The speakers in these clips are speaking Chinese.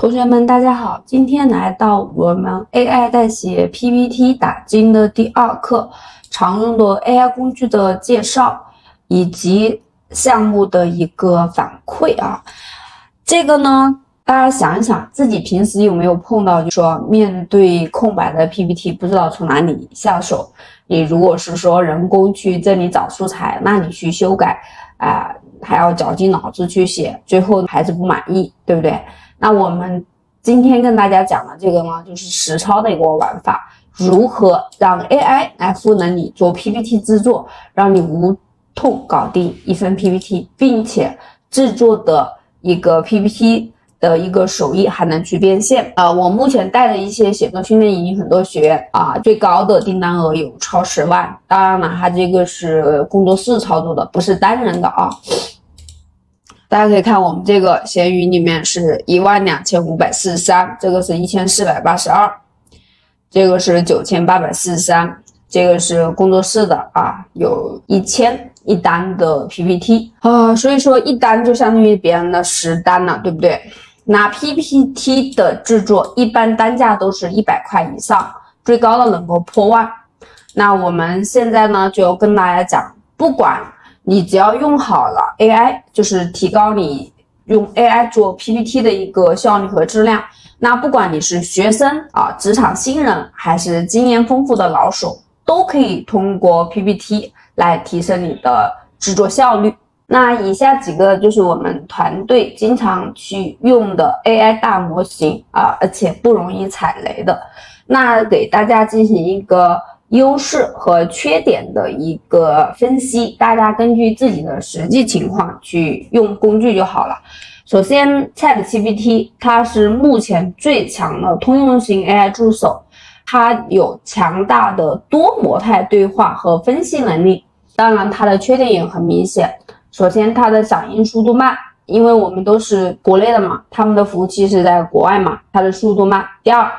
同学们，大家好，今天来到我们 AI 代写 PPT 打金的第2课，常用的 AI 工具的介绍以及项目的一个反馈啊。这个呢，大家想一想，自己平时有没有碰到，就是说面对空白的 PPT， 不知道从哪里下手。你如果是说人工去这里找素材，那你去修改还要绞尽脑汁去写，最后还是不满意，对不对？那我们今天跟大家讲的这个呢，就是实操的一个玩法，如何让 AI 来赋能你做 PPT 制作，让你无痛搞定一份 PPT， 并且制作的一个 PPT 的一个手艺还能去变现。我目前带的一些写作训练营很多学员最高的订单额有超10万。当然了，它这个是工作室操作的，不是单人的啊。大家可以看我们这个闲鱼里面是12543，这个是1482，这个是9843，这个是工作室的有1000一单的 PPT 所以说一单就相当于别人的10单了，对不对？那 PPT 的制作一般单价都是100块以上，最高的能够破万。那我们现在呢就跟大家讲，不管你只要用好了 AI， 就是提高你用 AI 做 PPT 的一个效率和质量。那不管你是学生职场新人，还是经验丰富的老手，都可以通过 PPT 来提升你的制作效率。那以下几个就是我们团队经常去用的 AI 大模型而且不容易踩雷的。那给大家进行一个优势和缺点的一个分析，大家根据自己的实际情况去用工具就好了。首先 ChatGPT 它是目前最强的通用型 AI 助手，它有强大的多模态对话和分析能力。当然它的缺点也很明显，首先它的响应速度慢，因为我们都是国内的嘛，他们的服务器是在国外嘛，它的速度慢。第二，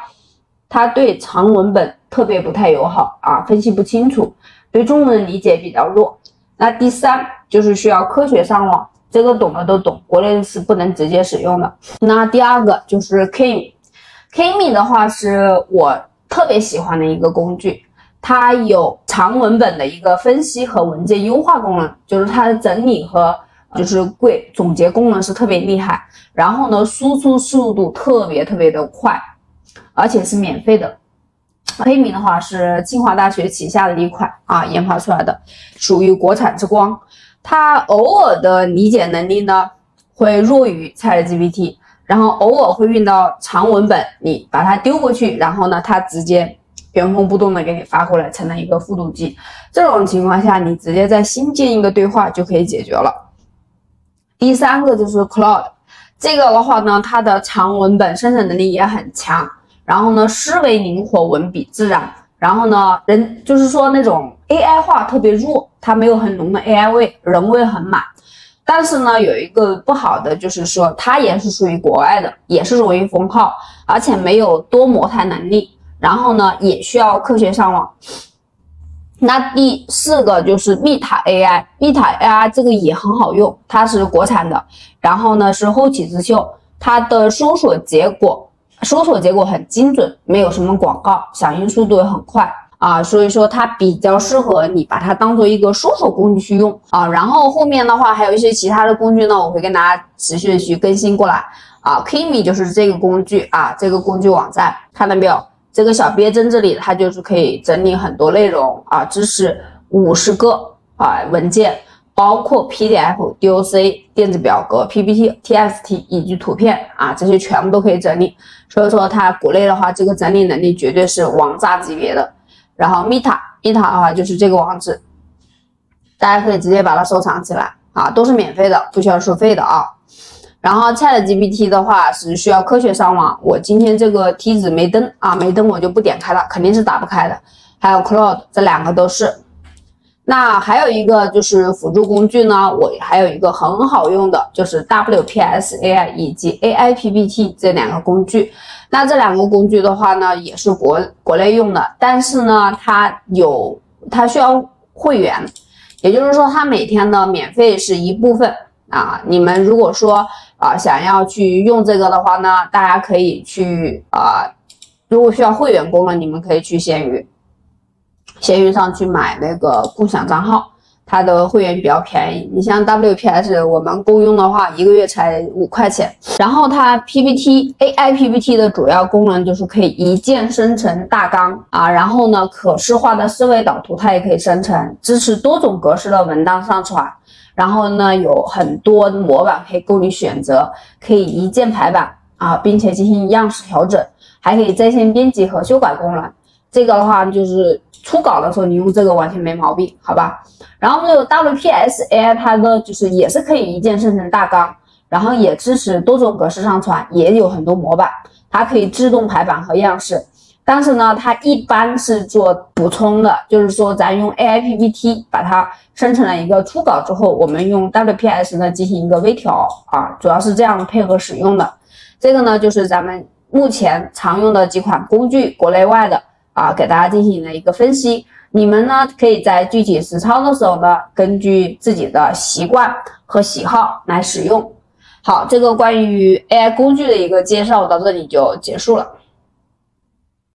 它对长文本特别不太友好分析不清楚，对中文理解比较弱。那第三就是需要科学上网，这个懂的都懂，国内是不能直接使用的。那第二个就是 Kimi 的话是我特别喜欢的一个工具，它有长文本的一个分析和文件优化功能，就是它的整理和总结功能是特别厉害。然后呢，输出速度特别的快，而且是免费的。Kimi 的话是清华大学旗下的一款研发出来的，属于国产之光。它偶尔的理解能力呢会弱于 ChatGPT， 然后偶尔会运到长文本，你把它丢过去，然后呢它直接原封不动的给你发过来，成了一个复读机。这种情况下，你直接再新建一个对话就可以解决了。第三个就是 Claude， 这个的话呢，它的长文本生成能力也很强，然后呢思维灵活，文笔自然，然后呢就是说那种 AI 化特别弱，它没有很浓的 AI 味，人味很满。但是呢有一个不好的，就是说它也是属于国外的，也是容易封号，而且没有多模态能力，然后呢也需要科学上网。那第4个就是 Meta AI 这个也很好用，它是国产的，然后呢是后起之秀，它的搜索结果很精准，没有什么广告，响应速度也很快所以说它比较适合你把它当做一个搜索工具去用然后后面的话还有一些其他的工具呢，我会跟大家持续的去更新过来Kimi 就是这个工具这个工具网站看到没有？这个小别针这里它就是可以整理很多内容知识50个文件，包括 PDF、DOC、电子表格、PPT、TXT 以及图片这些全部都可以整理。所以说它国内的话，这个整理能力绝对是王炸级别的。然后 Meta 的话就是这个网址，大家可以直接把它收藏起来都是免费的，不需要收费的然后 ChatGPT 的话是需要科学上网，我今天这个梯子没登没登我就不点开了，肯定是打不开的。还有 Claude 这2个都是。那还有一个就是辅助工具呢，我还有一个很好用的，就是 WPS AI 以及 AI PPT 这2个工具。那这2个工具的话呢，也是国内用的，但是呢它需要会员，也就是说它每天的免费是一部分你们如果说想要去用这个的话呢，大家可以去如果需要会员功能，你们可以去闲鱼上去买那个共享账号，它的会员比较便宜。你像 WPS 我们共用的话，1个月才5块钱。然后它 AI PPT 的主要功能就是可以一键生成大纲然后呢可视化的思维导图它也可以生成，支持多种格式的文档上传。然后呢，有很多模板可以供你选择，可以一键排版并且进行样式调整，还可以在线编辑和修改功能。这个的话就是初稿的时候你用这个完全没毛病，好吧？然后这个 WPS AI 它的就是也是可以一键生成大纲，然后也支持多种格式上传，也有很多模板，它可以自动排版和样式。但是呢，它一般是做补充的，就是说咱用 AI PPT 把它生成了一个初稿之后，我们用 WPS 呢进行一个微调主要是这样配合使用的。这个呢就是咱们目前常用的几款工具，国内外的给大家进行了一个分析。你们呢可以在具体实操的时候呢，根据自己的习惯和喜好来使用。好，这个关于 AI 工具的一个介绍到这里就结束了。